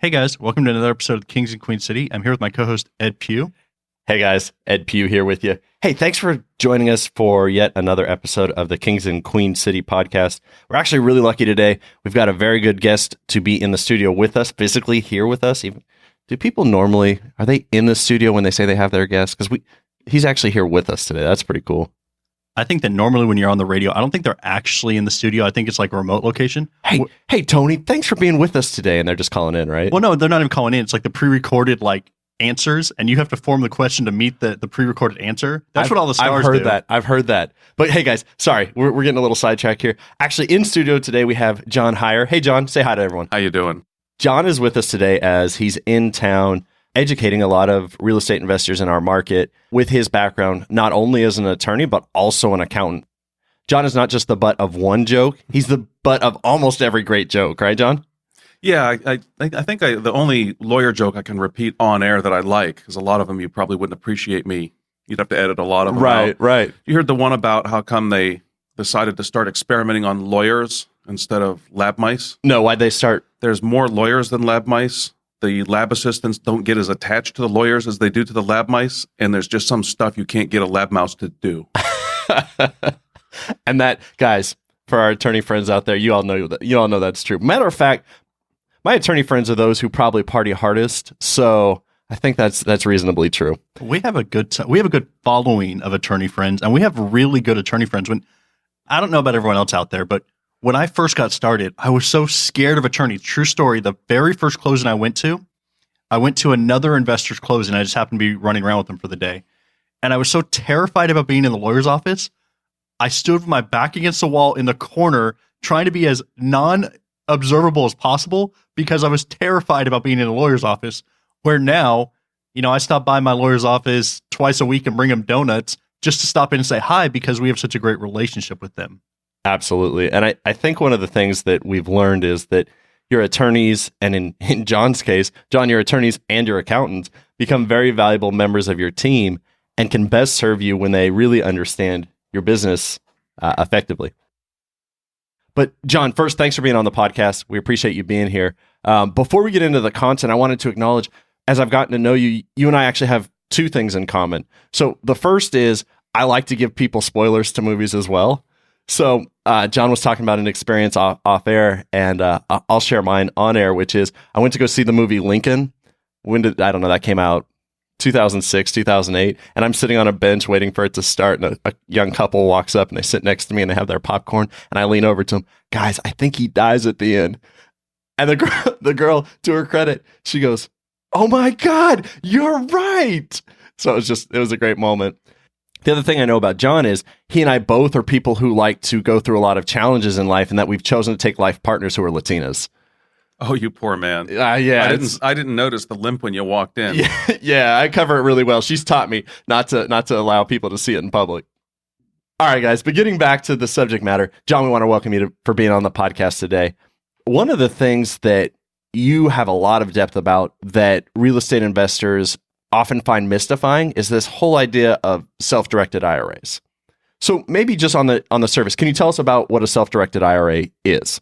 Hey guys, welcome to another episode of Kings and Queen City. I'm here with my co-host Ed Pugh. Hey guys, Ed Pugh here with you. Hey, thanks for joining us for yet another episode of the Kings and Queen City podcast. We're actually really lucky today. We've got a very good guest to be in the studio with us, physically here with us. Even do people normally, are they in the studio when they say they have their guest? Because he's actually here with us today. That's pretty cool. I think that normally when you're on the radio, I don't think they're actually in the studio. I think it's like a remote location. Hey, Tony, thanks for being with us today. And they're just calling in, right? Well, no, they're not even calling in. It's like the pre-recorded answers, and you have to form the question to meet the pre-recorded answer. That's what all the stars do. I've heard that. But hey, guys, sorry, we're getting a little sidetracked here. Actually, in studio today, we have John Hyre. Hey, John, say hi to everyone. How you doing? John is with us today as he's in town educating a lot of real estate investors in our market with his background, not only as an attorney, but also an accountant. John is not just the butt of one joke. He's the butt of almost every great joke. Right, John? Yeah, I think the only lawyer joke I can repeat on air that I like, because a lot of them you probably wouldn't appreciate me. You'd have to edit a lot of them out. Right. You heard the one about how come they decided to start experimenting on lawyers instead of lab mice? No, why'd they start? There's more lawyers than lab mice. The lab assistants don't get as attached to the lawyers as they do to the lab mice, and there's just some stuff you can't get a lab mouse to do. And that, guys, for our attorney friends out there, you all know that's true. Matter of fact, my attorney friends are those who probably party hardest, so I think that's reasonably true. We have a good following of attorney friends, and we have really good attorney friends. When I don't know about everyone else out there, but when I first got started, I was so scared of attorneys. True story. The very first closing I went to another investor's closing. I just happened to be running around with them for the day. And I was so terrified about being in the lawyer's office. I stood with my back against the wall in the corner, trying to be as non-observable as possible because I was terrified about being in the lawyer's office, where now, I stop by my lawyer's office twice a week and bring him donuts just to stop in and say hi because we have such a great relationship with them. Absolutely. And I think one of the things that we've learned is that your attorneys, and in John's case, John, your attorneys and your accountants become very valuable members of your team and can best serve you when they really understand your business effectively. But John, first, thanks for being on the podcast. We appreciate you being here. Before we get into the content, I wanted to acknowledge, as I've gotten to know you, you and I actually have two things in common. So the first is I like to give people spoilers to movies as well. So John was talking about an experience off air, and I'll share mine on air, which is I went to go see the movie Lincoln. I don't know, that came out 2006, 2008, and I'm sitting on a bench waiting for it to start, and a young couple walks up, and they sit next to me, and they have their popcorn, and I lean over to them, guys, I think he dies at the end. And the girl, to her credit, she goes, oh my God, you're right. So it was a great moment. The other thing I know about John is he and I both are people who like to go through a lot of challenges in life, and that we've chosen to take life partners who are Latinas. Oh, you poor man. Yeah. I didn't notice the limp when you walked in. Yeah, I cover it really well. She's taught me not to allow people to see it in public. All right, guys, but getting back to the subject matter, John, we want to welcome you for being on the podcast today. One of the things that you have a lot of depth about that real estate investors often find mystifying is this whole idea of self-directed IRAs. So maybe just on the surface, can you tell us about what a self-directed IRA is?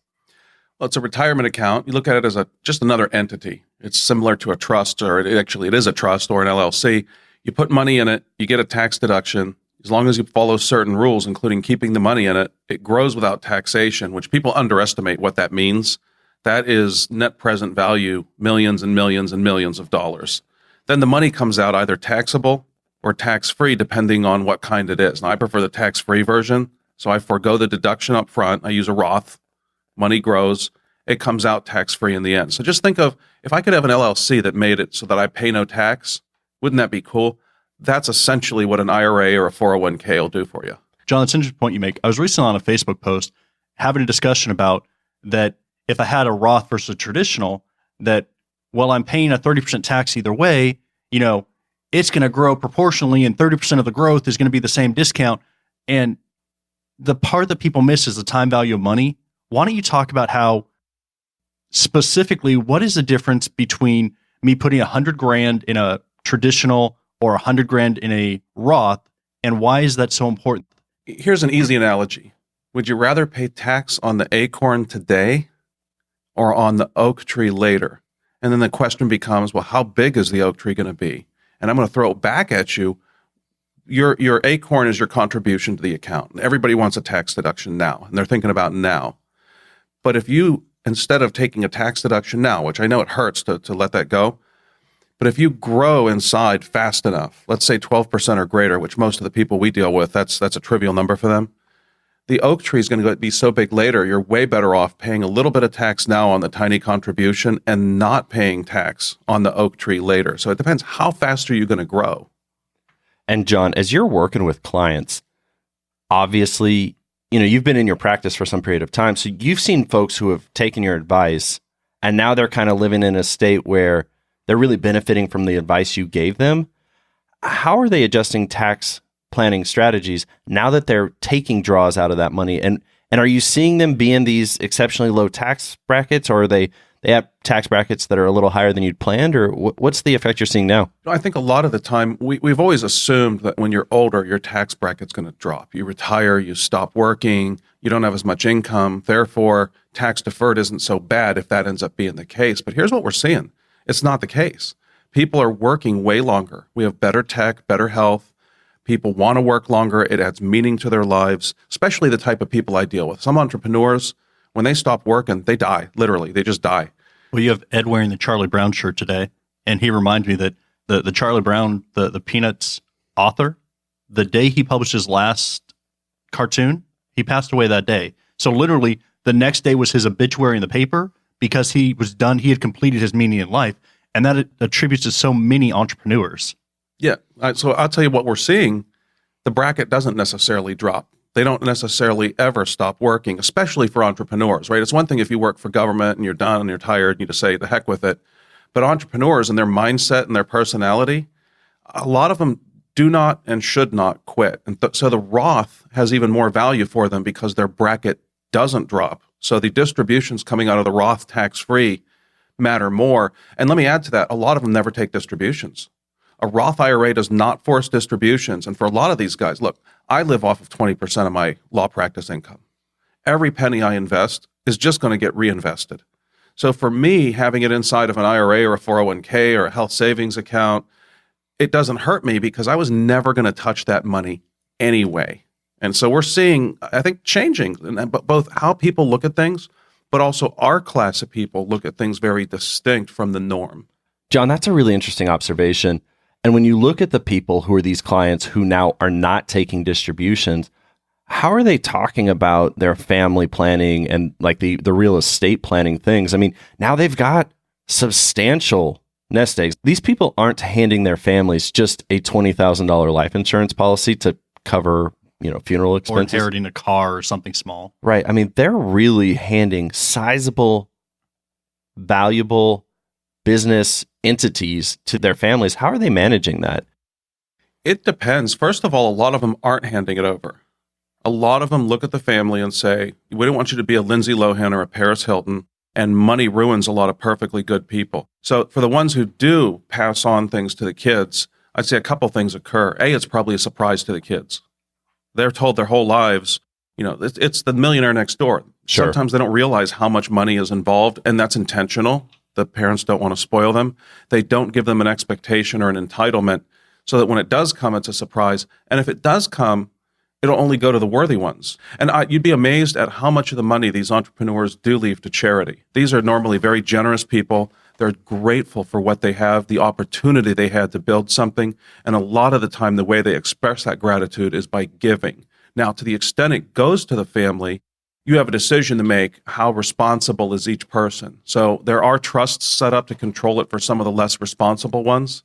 Well, it's a retirement account. You look at it as just another entity. It's similar to a trust, or it is a trust or an LLC. You put money in it, you get a tax deduction. As long as you follow certain rules, including keeping the money in it, it grows without taxation, which people underestimate what that means. That is net present value, millions and millions and millions of dollars. Then the money comes out either taxable or tax-free, depending on what kind it is. Now, I prefer the tax-free version, so I forego the deduction up front. I use a Roth. Money grows. It comes out tax-free in the end. So just think of, if I could have an LLC that made it so that I pay no tax, wouldn't that be cool? That's essentially what an IRA or a 401k will do for you. John, that's an interesting point you make. I was recently on a Facebook post having a discussion about that if I had a Roth versus a traditional, that well, I'm paying a 30% tax either way, it's going to grow proportionally, and 30% of the growth is going to be the same discount. And the part that people miss is the time value of money. Why don't you talk about how specifically, what is the difference between me putting $100,000 in a traditional or $100,000 in a Roth, and why is that so important? Here's an easy analogy. Would you rather pay tax on the acorn today or on the oak tree later? And then the question becomes, well, how big is the oak tree going to be? And I'm going to throw it back at you. Your acorn is your contribution to the account. Everybody wants a tax deduction now, and they're thinking about now. But if you, instead of taking a tax deduction now, which I know it hurts to let that go, but if you grow inside fast enough, let's say 12% or greater, which most of the people we deal with, that's a trivial number for them. The oak tree is going to be so big later, you're way better off paying a little bit of tax now on the tiny contribution and not paying tax on the oak tree later. So it depends, how fast are you going to grow? And John, as you're working with clients, obviously, you've been in your practice for some period of time. So you've seen folks who have taken your advice and now they're kind of living in a state where they're really benefiting from the advice you gave them. How are they adjusting tax planning strategies now that they're taking draws out of that money? And are you seeing them be in these exceptionally low tax brackets, or are they have tax brackets that are a little higher than you'd planned, or what's the effect you're seeing now? I think a lot of the time we've always assumed that when you're older, your tax bracket's going to drop. You retire, you stop working, you don't have as much income. Therefore, tax deferred isn't so bad if that ends up being the case. But here's what we're seeing. It's not the case. People are working way longer. We have better tech, better health. People want to work longer. It adds meaning to their lives, especially the type of people I deal with. Some entrepreneurs, when they stop working, they die. Literally, they just die. Well, you have Ed wearing the Charlie Brown shirt today, and he reminds me that the Charlie Brown, the Peanuts author, the day he published his last cartoon, he passed away that day. So literally, the next day was his obituary in the paper because he was done. He had completed his meaning in life, and that attributes to so many entrepreneurs. Yeah. So I'll tell you what we're seeing. The bracket doesn't necessarily drop. They don't necessarily ever stop working, especially for entrepreneurs, right? It's one thing if you work for government and you're done and you're tired and you just say, the heck with it. But entrepreneurs and their mindset and their personality, a lot of them do not and should not quit. And so the Roth has even more value for them because their bracket doesn't drop. So the distributions coming out of the Roth tax-free matter more. And let me add to that, a lot of them never take distributions. A Roth IRA does not force distributions. And for a lot of these guys, look, I live off of 20% of my law practice income. Every penny I invest is just going to get reinvested. So for me, having it inside of an IRA or a 401k or a health savings account, it doesn't hurt me because I was never going to touch that money anyway. And so we're seeing, I think, changing both how people look at things, but also our class of people look at things very distinct from the norm. John, that's a really interesting observation. And when you look at the people who are these clients who now are not taking distributions, how are they talking about their family planning and like the real estate planning things? I mean, now they've got substantial nest eggs. These people aren't handing their families just a $20,000 life insurance policy to cover, funeral expenses. Or inheriting a car or something small. Right. I mean, they're really handing sizable, valuable business entities to their families. How are they managing that? It depends. First of all, a lot of them aren't handing it over. A lot of them look at the family and say, we don't want you to be a Lindsay Lohan or a Paris Hilton, and money ruins a lot of perfectly good people. So for the ones who do pass on things to the kids, I'd say a couple things occur. A, it's probably a surprise to the kids. They're told their whole lives, it's the millionaire next door. Sure. Sometimes they don't realize how much money is involved, and that's intentional. The parents don't want to spoil them. They don't give them an expectation or an entitlement so that when it does come, it's a surprise. And if it does come, it'll only go to the worthy ones. And you'd be amazed at how much of the money these entrepreneurs do leave to charity. These are normally very generous people. They're grateful for what they have, the opportunity they had to build something. And a lot of the time, the way they express that gratitude is by giving. Now, to the extent it goes to the family, you have a decision to make. How responsible is each person? So there are trusts set up to control it for some of the less responsible ones.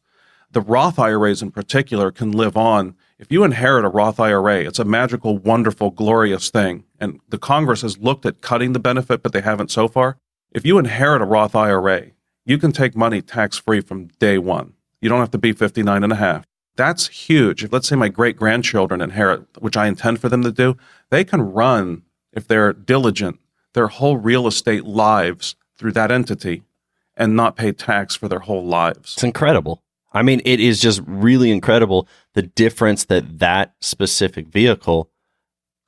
The Roth IRAs in particular can live on. If you inherit a Roth IRA, it's a magical, wonderful, glorious thing. And the Congress has looked at cutting the benefit, but they haven't so far. If you inherit a Roth IRA, you can take money tax-free from day one. You don't have to be 59 and a half. That's huge. If let's say my great-grandchildren inherit, which I intend for them to do, they can run, if they're diligent, their whole real estate lives through that entity and not pay tax for their whole lives. It's incredible. I mean, it is just really incredible the difference that specific vehicle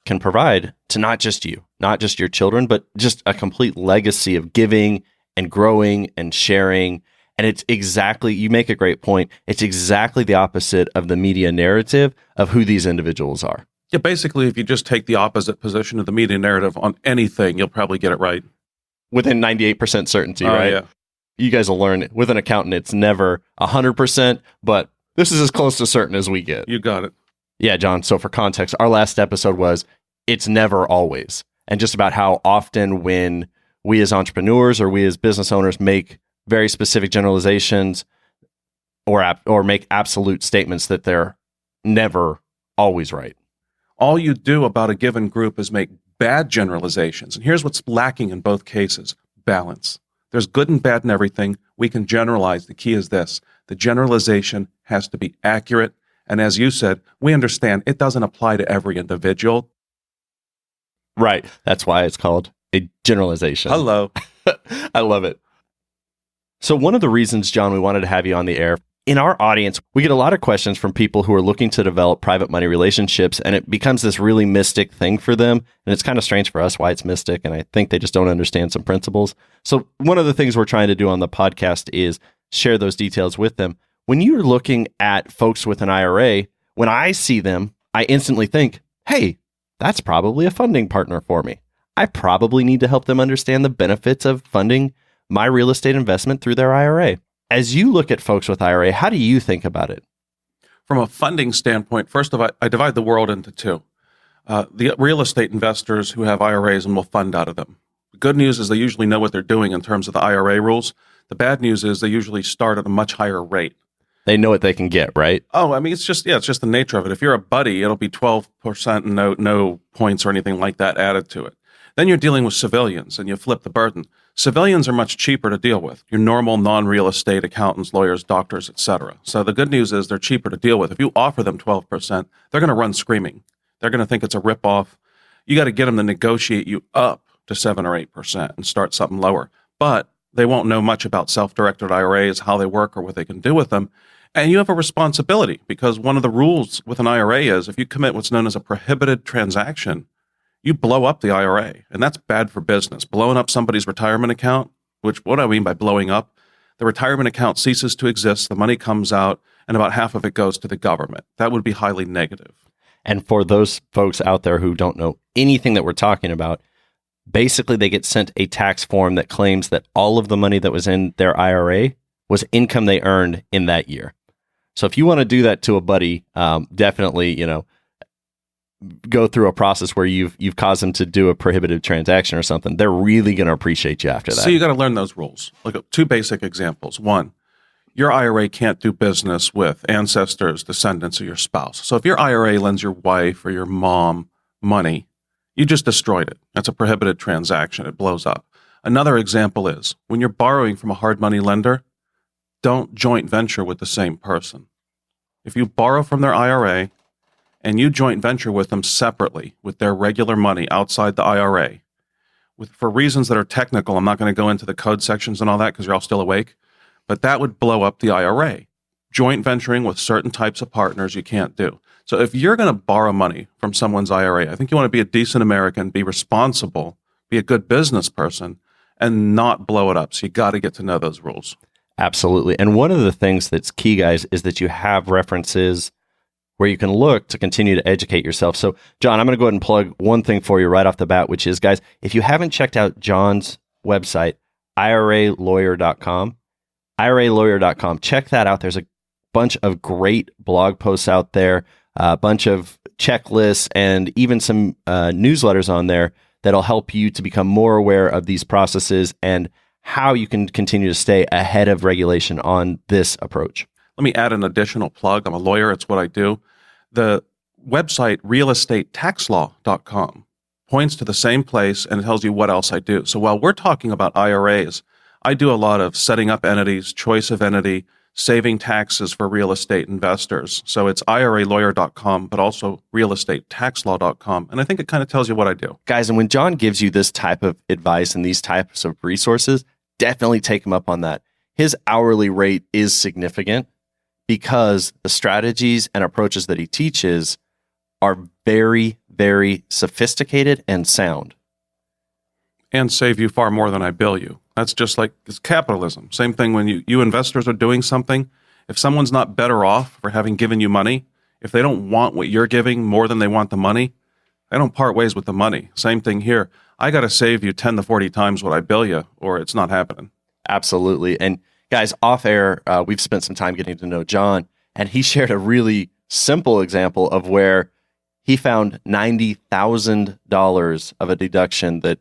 can provide to not just you, not just your children, but just a complete legacy of giving and growing and sharing. And it's exactly, you make a great point. It's exactly the opposite of the media narrative of who these individuals are. Yeah, basically, if you just take the opposite position of the media narrative on anything, you'll probably get it right. Within 98% certainty, right? Yeah. You guys will learn with an accountant, it's never 100%, but this is as close to certain as we get. You got it. Yeah, John. So for context, our last episode was it's never always. And just about how often when we as entrepreneurs or we as business owners make very specific generalizations or make absolute statements that they're never always right. All you do about a given group is make bad generalizations. And here's what's lacking in both cases: balance. There's good and bad in everything. We can generalize. The key is this: the generalization has to be accurate. And as you said, we understand it doesn't apply to every individual. Right. That's why it's called a generalization. Hello. I love it. So one of the reasons, John, we wanted to have you on the air, in our audience, we get a lot of questions from people who are looking to develop private money relationships, and it becomes this really mystic thing for them. And it's kind of strange for us why it's mystic, and I think they just don't understand some principles. So one of the things we're trying to do on the podcast is share those details with them. When you're looking at folks with an IRA, when I see them, I instantly think, hey, that's probably a funding partner for me. I probably need to help them understand the benefits of funding my real estate investment through their IRA. As you look at folks with IRA, how do you think about it? From a funding standpoint, first of all, I divide the world into two. The real estate investors who have IRAs and will fund out of them. The good news is they usually know what they're doing in terms of the IRA rules. The bad news is they usually start at a much higher rate. They know what they can get, right? Oh, I mean, it's just the nature of it. If you're a buddy, it'll be 12% and no points or anything like that added to it. Then you're dealing with civilians, and you flip the burden. Civilians are much cheaper to deal with. Your normal non-real estate accountants, lawyers, doctors, etc. So the good news is they're cheaper to deal with. If you offer them 12%, they're going to run screaming. They're going to think it's a ripoff. You got to get them to negotiate you up to 7 or 8% and start something lower. But they won't know much about self-directed IRAs, how they work, or what they can do with them. And you have a responsibility, because one of the rules with an IRA is if you commit what's known as a prohibited transaction, you blow up the IRA, and that's bad for business. Blowing up somebody's retirement account, which what I mean by blowing up, the retirement account ceases to exist, the money comes out, and about half of it goes to the government. That would be highly negative. And for those folks out there who don't know anything that we're talking about, basically they get sent a tax form that claims that all of the money that was in their IRA was income they earned in that year. So if you want to do that to a buddy, definitely, go through a process where you've caused them to do a prohibited transaction or something. They're really going to appreciate you after that. So you got to learn those rules. Look at two basic examples. One, your IRA can't do business with ancestors, descendants, or your spouse. So if your IRA lends your wife or your mom money, you just destroyed it. That's a prohibited transaction. It blows up. Another example is when you're borrowing from a hard money lender, don't joint venture with the same person. If you borrow from their IRA and you joint venture with them separately with their regular money outside the IRA, for reasons that are technical, I'm not going to go into the code sections and all that because you're all still awake, but that would blow up the IRA. Joint venturing with certain types of partners you can't do. So if you're going to borrow money from someone's IRA, I think you want to be a decent American, be responsible, be a good business person, and not blow it up. So you got to get to know those rules. Absolutely. And one of the things that's key, guys, is that you have references where you can look to continue to educate yourself. So, John, I'm going to go ahead and plug one thing for you right off the bat, which is, guys, if you haven't checked out John's website, IRAlawyer.com, check that out. There's a bunch of great blog posts out there, a bunch of checklists, and even some newsletters on there that'll help you to become more aware of these processes and how you can continue to stay ahead of regulation on this approach. Let me add an additional plug. I'm a lawyer. It's what I do. The website realestatetaxlaw.com points to the same place and it tells you what else I do. So while we're talking about IRAs, I do a lot of setting up entities, choice of entity, saving taxes for real estate investors. So it's IRAlawyer.com, but also realestatetaxlaw.com. And I think it kind of tells you what I do. Guys, and when John gives you this type of advice and these types of resources, definitely take him up on that. His hourly rate is significant because the strategies and approaches that he teaches are very, very sophisticated and sound. And save you far more than I bill you. That's just like it's capitalism. Same thing when you investors are doing something. If someone's not better off for having given you money, if they don't want what you're giving more than they want the money, they don't part ways with the money. Same thing here. I got to save you 10 to 40 times what I bill you, or it's not happening. Absolutely. And guys, off air, we've spent some time getting to know John, and he shared a really simple example of where he found $90,000 of a deduction that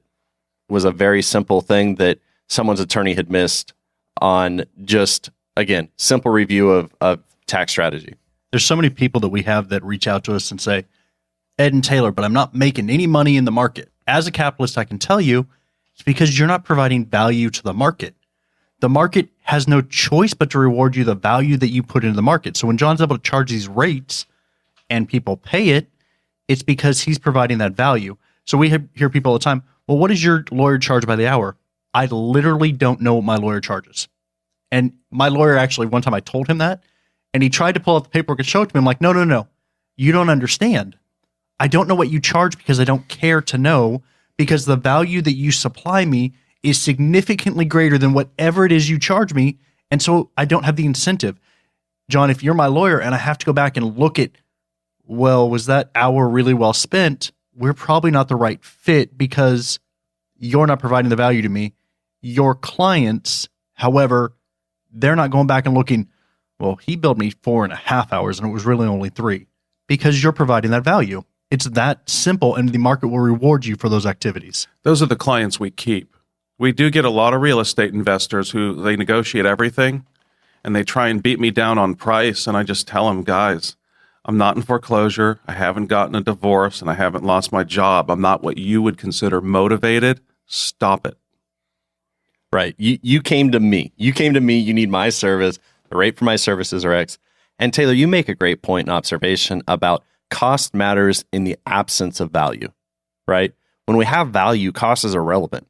was a very simple thing that someone's attorney had missed on just, again, simple review of tax strategy. There's so many people that we have that reach out to us and say, Ed and Taylor, but I'm not making any money in the market. As a capitalist, I can tell you it's because you're not providing value to the market. The market has no choice but to reward you the value that you put into the market. So when John's able to charge these rates and people pay it, it's because he's providing that value. So we hear people all the time, well, what does your lawyer charge by the hour? I literally don't know what my lawyer charges. And my lawyer actually, one time I told him that, and he tried to pull out the paperwork and show it to me. I'm like, no. You don't understand. I don't know what you charge because I don't care to know, because the value that you supply me is significantly greater than whatever it is you charge me. And so I don't have the incentive. John, if you're my lawyer and I have to go back and look at, well, was that hour really well spent? We're probably not the right fit because you're not providing the value to me. Your clients, however, they're not going back and looking, well, he billed me 4.5 hours and it was really only 3, because you're providing that value. It's that simple, and the market will reward you for those activities. Those are the clients we keep. We do get a lot of real estate investors who they negotiate everything and they try and beat me down on price. And I just tell them, guys, I'm not in foreclosure. I haven't gotten a divorce and I haven't lost my job. I'm not what you would consider motivated. Stop it. Right. You came to me. You need my service. The rate for my services are X. And Taylor, you make a great point and observation about cost matters in the absence of value, right? When we have value, cost is irrelevant.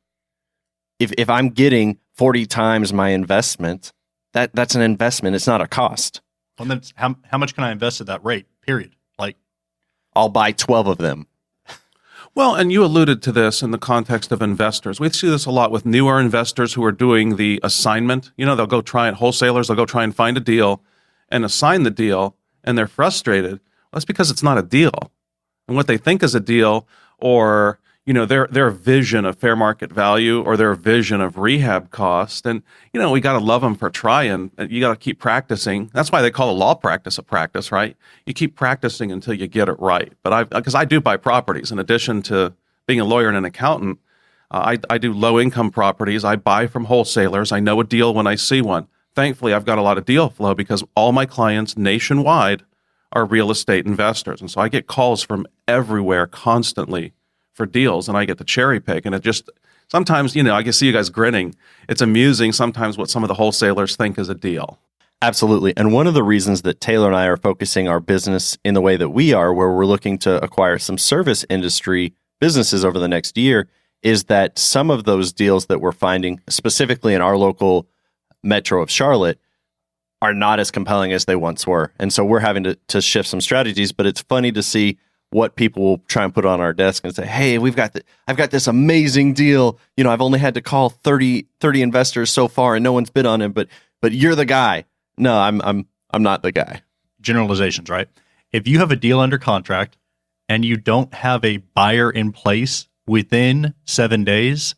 If I'm getting 40 times my investment, that's an investment. It's not a cost. Well, then how much can I invest at that rate, period? Like, I'll buy 12 of them. Well, and you alluded to this in the context of investors. We see this a lot with newer investors who are doing the assignment. You know, they'll go try it, wholesalers, they'll go try and find a deal and assign the deal, and they're frustrated. Well, that's because it's not a deal. And what they think is a deal, or you know, their vision of fair market value or their vision of rehab cost. And, you know, we got to love them for trying. You got to keep practicing. That's why they call a law practice a practice, right? You keep practicing until you get it right. But because I do buy properties in addition to being a lawyer and an accountant. I do low income properties. I buy from wholesalers. I know a deal when I see one. Thankfully, I've got a lot of deal flow because all my clients nationwide are real estate investors. And so I get calls from everywhere constantly for deals, and I get to cherry pick. And it just, sometimes, you know, I can see you guys grinning. It's amusing sometimes what some of the wholesalers think is a deal. Absolutely. And one of the reasons that Taylor and I are focusing our business in the way that we are, where we're looking to acquire some service industry businesses over the next year, is that some of those deals that we're finding, specifically in our local metro of Charlotte, are not as compelling as they once were. And so we're having to shift some strategies, but it's funny to see what people will try and put on our desk and say, hey, I've got this amazing deal. You know, I've only had to call 30 investors so far and no one's bid on it, but you're the guy. No, I'm not the guy. Generalizations, right? If you have a deal under contract and you don't have a buyer in place within 7 days,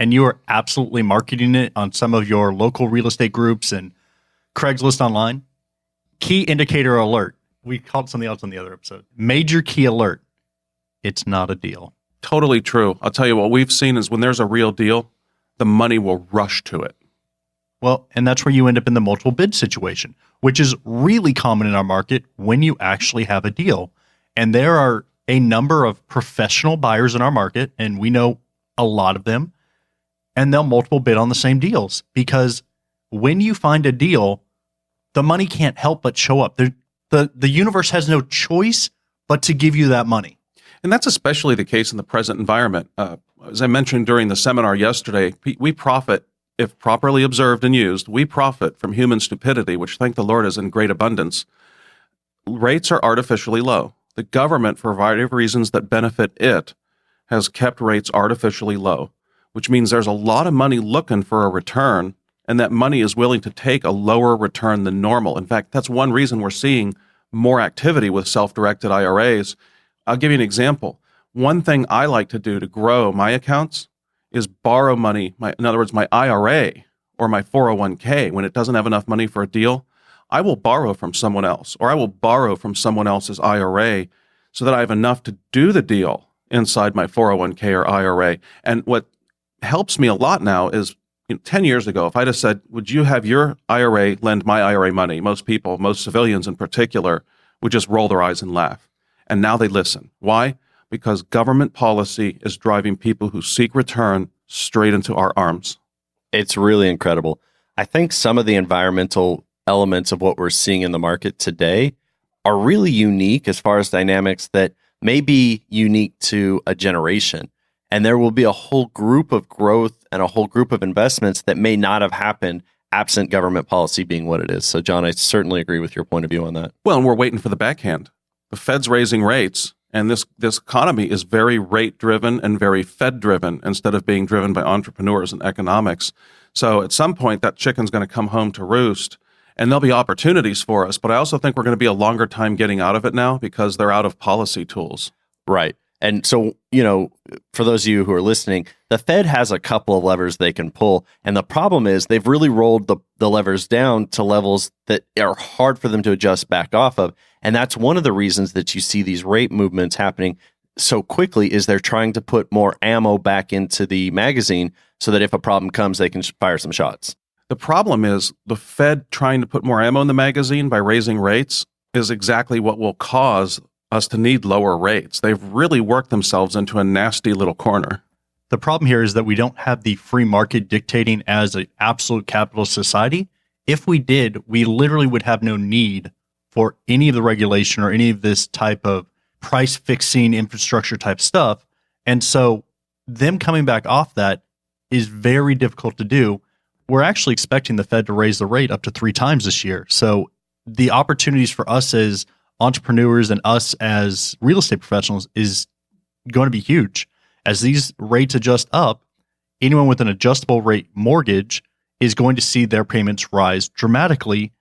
and you are absolutely marketing it on some of your local real estate groups and Craigslist online, key indicator alert. We called something else on the other episode. Major key alert. It's not a deal. Totally true. I'll tell you what we've seen is when there's a real deal, the money will rush to it. Well, and that's where you end up in the multiple bid situation, which is really common in our market when you actually have a deal. And there are a number of professional buyers in our market, and we know a lot of them, and they'll multiple bid on the same deals because when you find a deal, the money can't help but show up. The universe has no choice but to give you that money. And that's especially the case in the present environment. As I mentioned during the seminar yesterday, we profit, if properly observed and used, we profit from human stupidity, which, thank the Lord, is in great abundance. Rates are artificially low. The government, for a variety of reasons that benefit it, has kept rates artificially low. which means there's a lot of money looking for a return, and that money is willing to take a lower return than normal. In fact, that's one reason we're seeing more activity with self-directed IRAs. I'll give you an example. One thing I like to do to grow my accounts is borrow money, in other words, my IRA or my 401k, when it doesn't have enough money for a deal, I will borrow from someone else, or I will borrow from someone else's IRA so that I have enough to do the deal inside my 401k or IRA. And what helps me a lot now is, 10 years ago, if I'd have said, would you have your IRA lend my IRA money? Most people, most civilians in particular, would just roll their eyes and laugh. And now they listen. Why? Because government policy is driving people who seek return straight into our arms. It's really incredible. I think some of the environmental elements of what we're seeing in the market today are really unique as far as dynamics that may be unique to a generation. And there will be a whole group of growth and a whole group of investments that may not have happened absent government policy being what it is. So, John, I certainly agree with your point of view on that. Well, and we're waiting for the backhand. The Fed's raising rates, and this economy is very rate-driven and very Fed-driven instead of being driven by entrepreneurs and economics. So at some point, that chicken's going to come home to roost, and there'll be opportunities for us. But I also think we're going to be a longer time getting out of it now because they're out of policy tools. Right. And so, for those of you who are listening, the Fed has a couple of levers they can pull. And the problem is they've really rolled the levers down to levels that are hard for them to adjust back off of. And that's one of the reasons that you see these rate movements happening so quickly is they're trying to put more ammo back into the magazine so that if a problem comes, they can fire some shots. The problem is the Fed trying to put more ammo in the magazine by raising rates is exactly what will cause us to need lower rates. They've really worked themselves into a nasty little corner. The problem here is that we don't have the free market dictating as an absolute capitalist society. If we did, we literally would have no need for any of the regulation or any of this type of price fixing infrastructure type stuff. And so them coming back off that is very difficult to do. We're actually expecting the Fed to raise the rate up to 3 times this year. So the opportunities for us as entrepreneurs and us as real estate professionals is going to be huge. As these rates adjust up, anyone with an adjustable rate mortgage is going to see their payments rise dramatically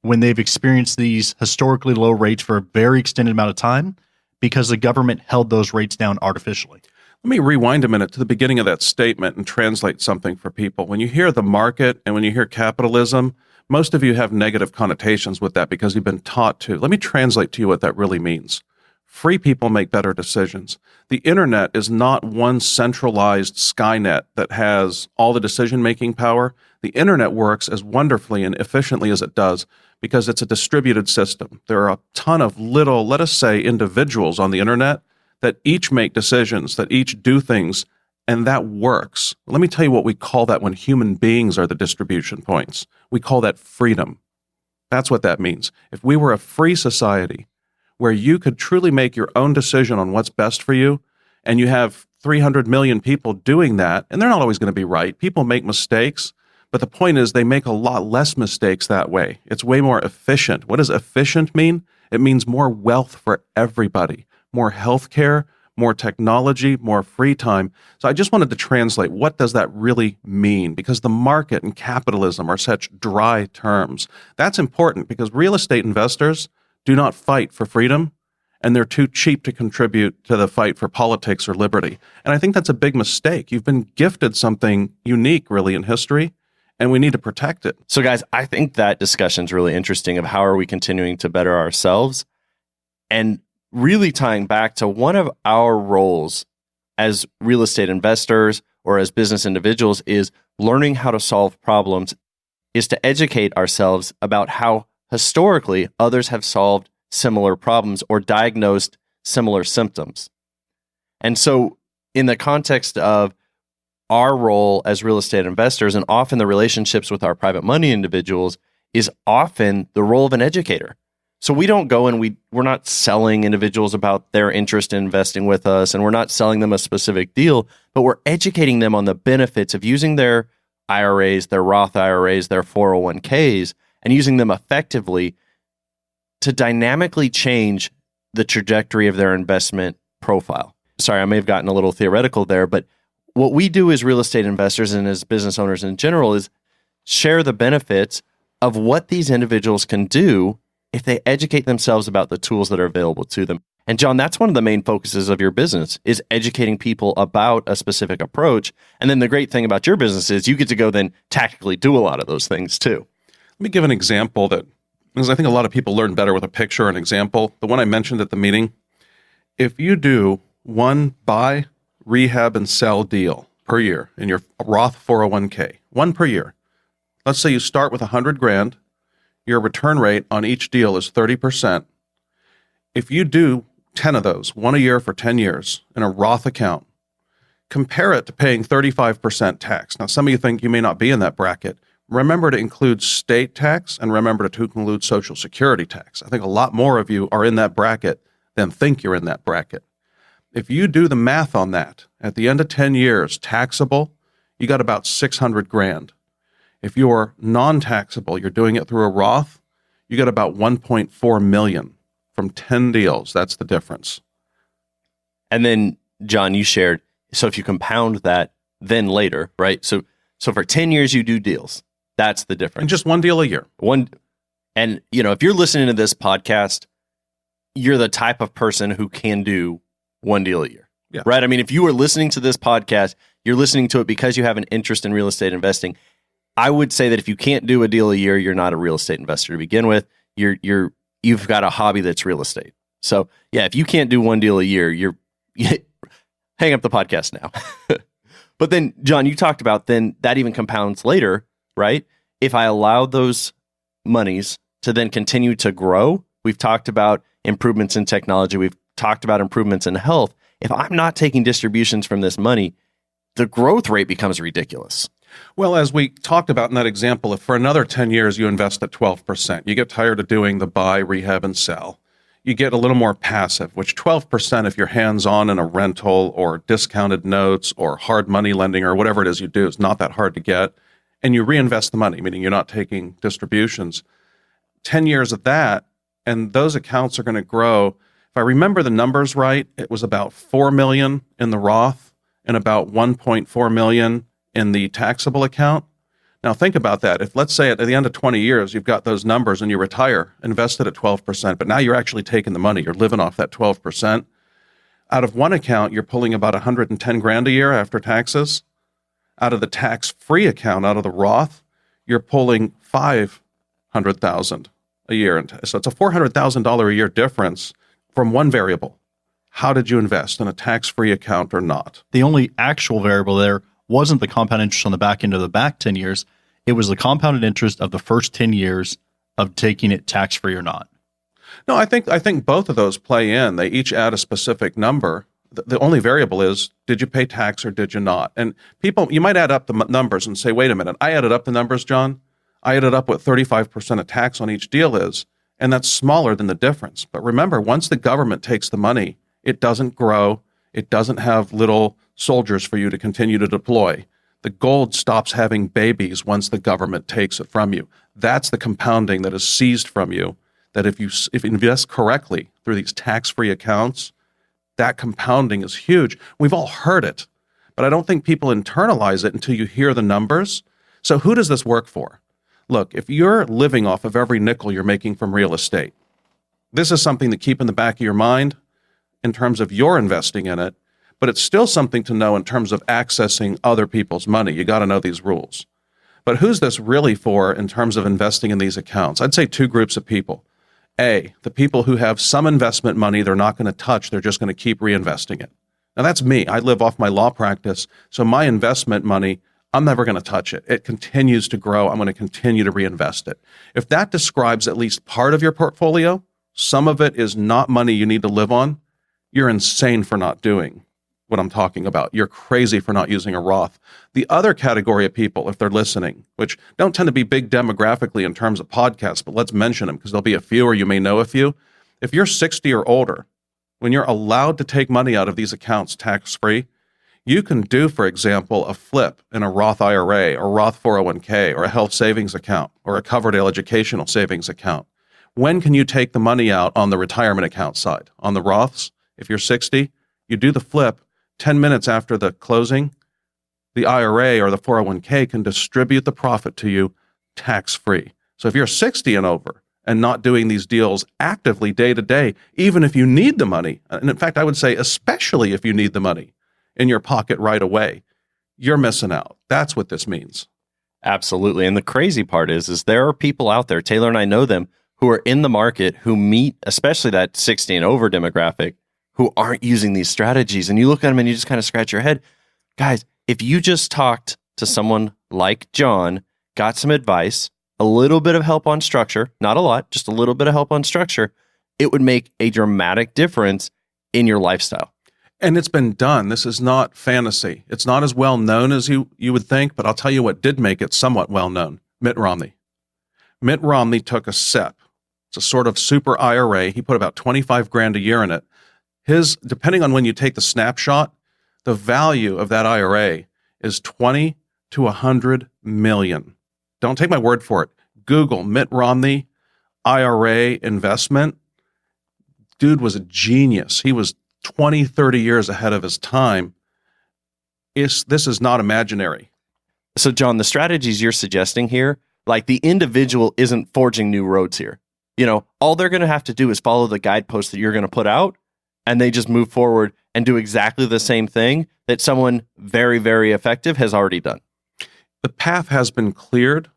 when they've experienced these historically low rates for a very extended amount of time because the government held those rates down artificially. Let me rewind a minute to the beginning of that statement and translate something for people. When you hear the market and when you hear capitalism, most of you have negative connotations with that because you've been taught to. Let me translate to you what that really means. Free people make better decisions. The internet is not one centralized Skynet that has all the decision-making power. The internet works as wonderfully and efficiently as it does because it's a distributed system. There are a ton of little, let us say, individuals on the internet that each make decisions, that each do things, and that works. Let me tell you what we call that when human beings are the distribution points. We call that freedom. That's what that means. If we were a free society where you could truly make your own decision on what's best for you, and you have 300 million people doing that, and they're not always going to be right. People make mistakes, but the point is they make a lot less mistakes that way. It's way more efficient. What does efficient mean? It means more wealth for everybody, more healthcare, more technology, more free time. So I just wanted to translate, what does that really mean? Because the market and capitalism are such dry terms. That's important because real estate investors do not fight for freedom, and they're too cheap to contribute to the fight for politics or liberty. And I think that's a big mistake. You've been gifted something unique, really, in history, and we need to protect it. So, guys, I think that discussion is really interesting of how are we continuing to better ourselves, and really tying back to one of our roles as real estate investors or as business individuals is learning how to solve problems, is to educate ourselves about how historically others have solved similar problems or diagnosed similar symptoms. And so in the context of our role as real estate investors and often the relationships with our private money individuals is often the role of an educator. So we don't go and we're not selling individuals about their interest in investing with us, and we're not selling them a specific deal, but we're educating them on the benefits of using their IRAs, their Roth IRAs, their 401ks, and using them effectively to dynamically change the trajectory of their investment profile. Sorry, I may have gotten a little theoretical there, but what we do as real estate investors and as business owners in general is share the benefits of what these individuals can do if they educate themselves about the tools that are available to them. And John, that's one of the main focuses of your business, is educating people about a specific approach. And then the great thing about your business is you get to go then tactically do a lot of those things too. Let me give an example because I think a lot of people learn better with a picture or an example. The one I mentioned at the meeting, if you do one buy, rehab, and sell deal per year in your Roth 401k, one per year. Let's say you start with $100,000, your return rate on each deal is 30%. If you do 10 of those, one a year for 10 years in a Roth account, compare it to paying 35% tax. Now, some of you think you may not be in that bracket. Remember to include state tax and remember to include Social Security tax. I think a lot more of you are in that bracket than think you're in that bracket. If you do the math on that, at the end of 10 years, taxable, you got about $600,000. If you're non-taxable, you're doing it through a Roth, you got about $1.4 million from 10 deals. That's the difference. And then, John, you shared, so if you compound that then later, right? So for 10 years, you do deals. That's the difference. And just one deal a year. And, if you're listening to this podcast, you're the type of person who can do one deal a year, right? I mean, if you are listening to this podcast, you're listening to it because you have an interest in real estate investing. I would say that if you can't do a deal a year, you're not a real estate investor to begin with. You've got a hobby that's real estate. So yeah, if you can't do one deal a year, hang up the podcast now. But then, John, you talked about then that even compounds later, right? If I allow those monies to then continue to grow, we've talked about improvements in technology. We've talked about improvements in health. If I'm not taking distributions from this money, the growth rate becomes ridiculous. Well, as we talked about in that example, if for another 10 years you invest at 12%, you get tired of doing the buy, rehab, and sell. You get a little more passive, which 12% if you're hands-on in a rental or discounted notes or hard money lending or whatever it is you do, is not that hard to get. And you reinvest the money, meaning you're not taking distributions. 10 years of that, and those accounts are going to grow. If I remember the numbers right, it was about $4 million in the Roth and about $1.4 million in the taxable account. Now think about that. If let's say at the end of 20 years, you've got those numbers and you retire, invested at 12%, but now you're actually taking the money. You're living off that 12%. Out of one account, you're pulling about $110,000 a year after taxes. Out of the tax-free account, out of the Roth, you're pulling $500,000 a year. So it's a $400,000 a year difference from one variable. How did you invest in a tax-free account or not? The only actual variable there wasn't the compound interest on the back end of the back 10 years. It was the compounded interest of the first 10 years of taking it tax-free or not. No, I think both of those play in. They each add a specific number. The only variable is, did you pay tax or did you not? And people, you might add up the numbers and say, wait a minute, I added up the numbers, John. I added up what 35% of tax on each deal is, and that's smaller than the difference. But remember, once the government takes the money, it doesn't grow. It doesn't have little soldiers for you to continue to deploy. The gold stops having babies once the government takes it from you. That's the compounding that is seized from you, that if you invest correctly through these tax-free accounts, that compounding is huge. We've all heard it, but I don't think people internalize it until you hear the numbers. So who does this work for? Look, if you're living off of every nickel you're making from real estate, this is something to keep in the back of your mind in terms of your investing in it, but it's still something to know in terms of accessing other people's money. You got to know these rules. But who's this really for in terms of investing in these accounts? I'd say two groups of people. A, the people who have some investment money they're not going to touch, they're just going to keep reinvesting it. Now that's me. I live off my law practice, so my investment money, I'm never going to touch it. It continues to grow. I'm going to continue to reinvest it. If that describes at least part of your portfolio, some of it is not money you need to live on, you're insane for not doing what I'm talking about. You're crazy for not using a Roth. The other category of people, if they're listening, which don't tend to be big demographically in terms of podcasts, but let's mention them because there'll be a few or you may know a few. If you're 60 or older, when you're allowed to take money out of these accounts tax-free, you can do, for example, a flip in a Roth IRA or Roth 401k or a health savings account or a Coverdale educational savings account. When can you take the money out on the retirement account side? On the Roths, if you're 60, you do the flip. 10 minutes after the closing, the IRA or the 401k can distribute the profit to you tax-free. So if you're 60 and over and not doing these deals actively day to day, even if you need the money, and in fact, I would say especially if you need the money in your pocket right away, you're missing out. That's what this means. Absolutely. And the crazy part is there are people out there, Taylor and I know them, who are in the market who meet, especially that 60 and over demographic, who aren't using these strategies. And you look at them and you just kind of scratch your head. Guys, if you just talked to someone like John, got some advice, a little bit of help on structure, not a lot, just a little bit of help on structure, it would make a dramatic difference in your lifestyle. And it's been done. This is not fantasy. It's not as well known as you would think, but I'll tell you what did make it somewhat well known. Mitt Romney. Mitt Romney took a SEP. It's a sort of super IRA. He put about 25 grand a year in it. Depending on when you take the snapshot, the value of that IRA is 20 to 100 million. Don't take my word for it. Google Mitt Romney IRA investment. Dude was a genius. He was 20, 30 years ahead of his time. This is not imaginary. So, John, the strategies you're suggesting here, like the individual isn't forging new roads here. You know, all they're going to have to do is follow the guideposts that you're going to put out, and they just move forward and do exactly the same thing that someone very, very effective has already done. The path has been cleared,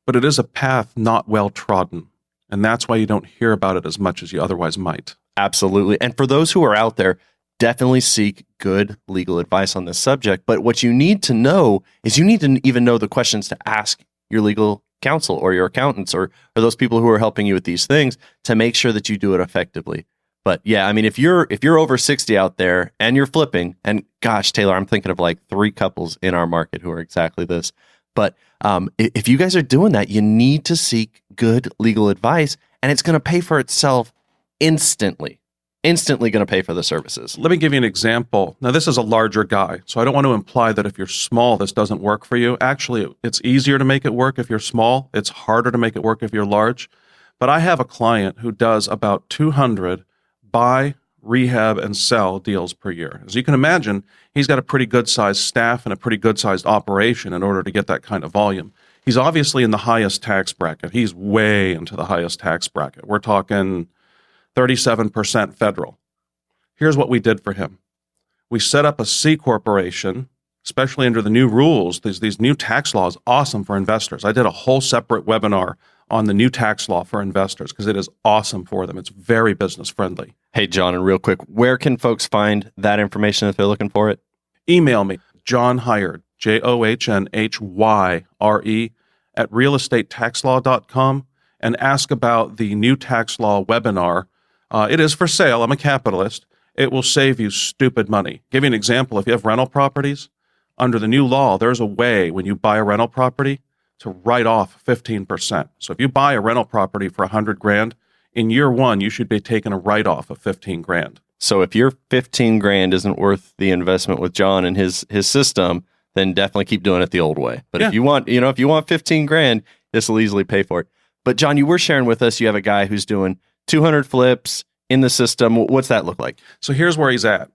but it is a path not well trodden. And that's why you don't hear about it as much as you otherwise might. Absolutely. And for those who are out there, definitely seek good legal advice on this subject. But what you need to know is you need to even know the questions to ask your legal counsel or your accountants or those people who are helping you with these things to make sure that you do it effectively. But yeah, I mean, if you're over 60 out there and you're flipping, and gosh, Taylor, I'm thinking of like 3 couples in our market who are exactly this. But if you guys are doing that, you need to seek good legal advice, and it's going to pay for itself instantly going to pay for the services. Let me give you an example. Now, this is a larger guy, so I don't want to imply that if you're small, this doesn't work for you. Actually, it's easier to make it work if you're small. It's harder to make it work if you're large. But I have a client who does about 200 buy, rehab, and sell deals per year. As you can imagine, he's got a pretty good-sized staff and a pretty good-sized operation in order to get that kind of volume. He's obviously in the highest tax bracket. He's way into the highest tax bracket. We're talking 37% federal. Here's what we did for him. We set up a C corporation, especially under the new rules, these new tax laws, awesome for investors. I did a whole separate webinar on the new tax law for investors because it is awesome for them. It's very business friendly. Hey, John, and real quick, where can folks find that information if they're looking for it? Email me, John Hyre, JohnHyre at realestatetaxlaw.com, and ask about the new tax law webinar. It is for sale. I'm a capitalist. It will save you stupid money. Give you an example. If you have rental properties, under the new law, there's a way when you buy a rental property to write off 15%. So if you buy a rental property for 100 grand, in year 1, you should be taking a write-off of 15 grand. So if your 15 grand isn't worth the investment with John and his system, then definitely keep doing it the old way. But if you want 15 grand, this will easily pay for it. But John, you were sharing with us, you have a guy who's doing 200 flips in the system. What's that look like? So here's where he's at.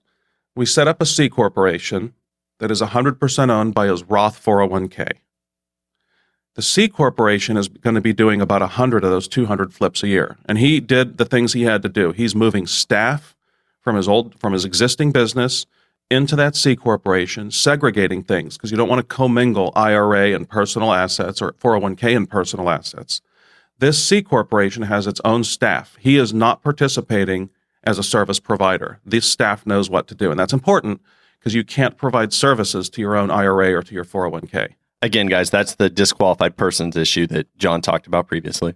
We set up a C corporation that is 100% owned by his Roth 401k. The C corporation is going to be doing about 100 of those 200 flips a year. And he did the things he had to do. He's moving staff from his existing business into that C corporation, segregating things because you don't want to commingle IRA and personal assets or 401k and personal assets. This C corporation has its own staff. He is not participating as a service provider. This staff knows what to do. And that's important because you can't provide services to your own IRA or to your 401k. Again, guys, that's the disqualified persons issue that John talked about previously.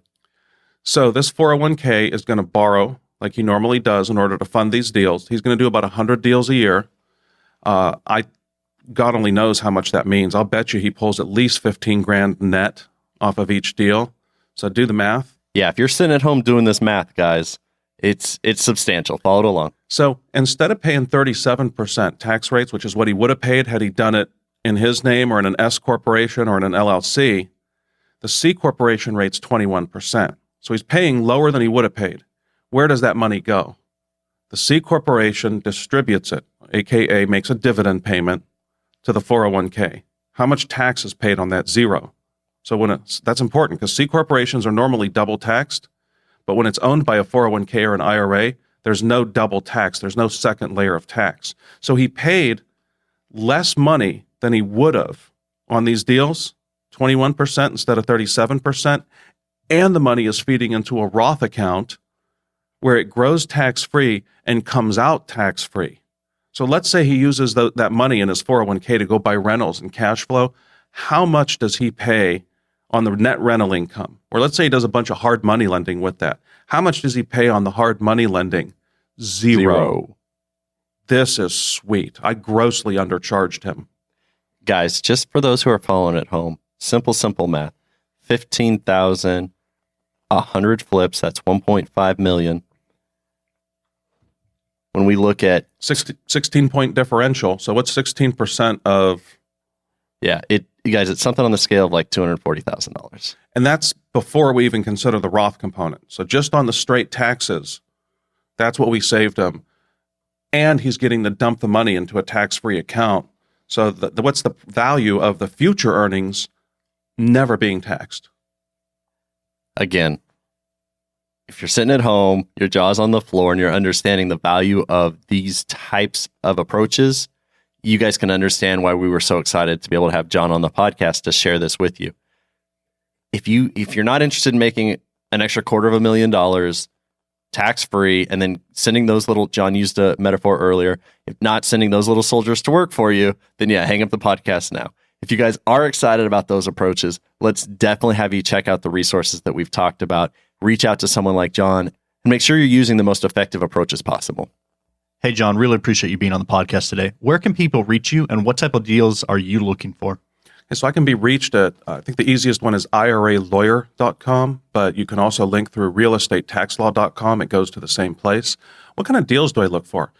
So this 401k is going to borrow like he normally does in order to fund these deals. He's going to do about 100 deals a year. God only knows how much that means. I'll bet you he pulls at least 15 grand net off of each deal. So do the math. Yeah, if you're sitting at home doing this math, guys, it's substantial. Follow it along. So instead of paying 37% tax rates, which is what he would have paid had he done it in his name or in an S corporation or in an LLC, the C corporation rate's 21%. So he's paying lower than he would have paid. Where does that money go? The C corporation distributes it, aka makes a dividend payment to the 401k. how much tax is paid on that? Zero. So that's important because C corporations are normally double taxed, but when it's owned by a 401k or an IRA, there's no double tax. There's no second layer of tax. So he paid less money than he would have on these deals, 21% instead of 37%, and the money is feeding into a Roth account where it grows tax-free and comes out tax-free. So let's say he uses that money in his 401k to go buy rentals and cash flow. How much does he pay on the net rental income? Or let's say he does a bunch of hard money lending with that. How much does he pay on the hard money lending? Zero. This is sweet. I grossly undercharged him. Guys, just for those who are following at home, simple math. 15,000, 100 flips, that's 1.5 million. When we look at 16-point differential, so what's 16% of? Yeah, you guys, it's something on the scale of like $240,000. And that's before we even consider the Roth component. So just on the straight taxes, that's what we saved him. And he's getting to dump the money into a tax-free account. So what's the value of the future earnings never being taxed? Again, if you're sitting at home, your jaw's on the floor, and you're understanding the value of these types of approaches, you guys can understand why we were so excited to be able to have John on the podcast to share this with you. If you're not interested in making an extra $250,000 tax-free and then sending those little, John used a metaphor earlier, if not sending those little soldiers to work for you, then yeah, hang up the podcast now. If you guys are excited about those approaches, let's definitely have you check out the resources that we've talked about. Reach out to someone like John and make sure you're using the most effective approaches possible. Hey, John, really appreciate you being on the podcast today. Where can people reach you, and what type of deals are you looking for? Okay, so I can be reached at, I think the easiest one is IRAlawyer.com, but you can also link through realestatetaxlaw.com. It goes to the same place. What kind of deals do I look for?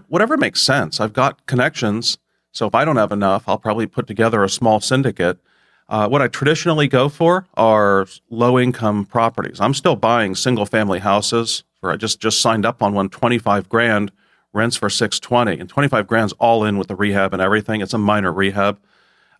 Whatever makes sense. I've got connections, so if I don't have enough, I'll probably put together a small syndicate. What I traditionally go for are low-income properties. I'm still buying single-family houses. I just signed up on one, $25,000, rents for $620, and $25,000's all in with the rehab and everything. It's a minor rehab.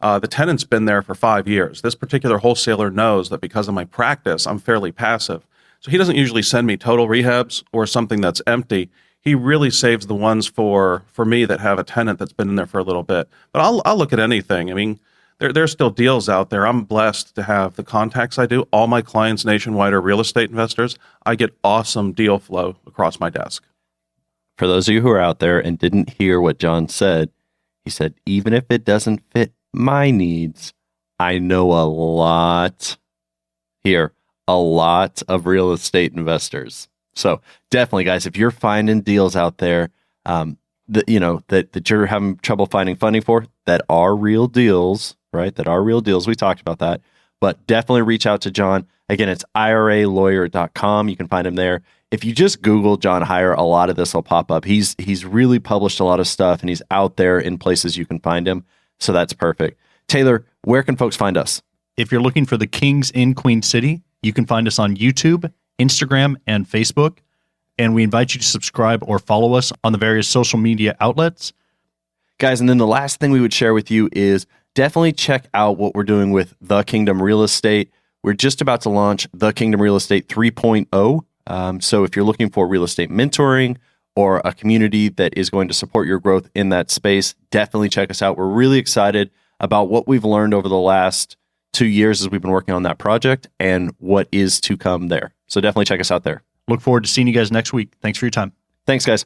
The tenant's been there for 5 years. This particular wholesaler knows that because of my practice, I'm fairly passive. So he doesn't usually send me total rehabs or something that's empty. He really saves the ones for me that have a tenant that's been in there for a little bit. But I'll look at anything. I mean, there's still deals out there. I'm blessed to have the contacts I do. All my clients nationwide are real estate investors. I get awesome deal flow across my desk. For those of you who are out there and didn't hear what John said, he said, even if it doesn't fit my needs, I know a lot of real estate investors. So definitely, guys, if you're finding deals out there that you're having trouble finding funding for, that are real deals, right? That are real deals. We talked about that, but definitely reach out to John. Again, it's IRAlawyer.com. You can find him there. If you just Google John Hyre, a lot of this will pop up. He's really published a lot of stuff, and he's out there in places you can find him. So that's perfect. Taylor, where can folks find us? If you're looking for the Kings in Queen City, you can find us on YouTube, Instagram, and Facebook. And we invite you to subscribe or follow us on the various social media outlets. Guys, and then the last thing we would share with you is definitely check out what we're doing with The Kingdom Real Estate. We're just about to launch The Kingdom Real Estate 3.0. So if you're looking for real estate mentoring or a community that is going to support your growth in that space, definitely check us out. We're really excited about what we've learned over the last 2 years as we've been working on that project and what is to come there. So definitely check us out there. Look forward to seeing you guys next week. Thanks for your time. Thanks, guys.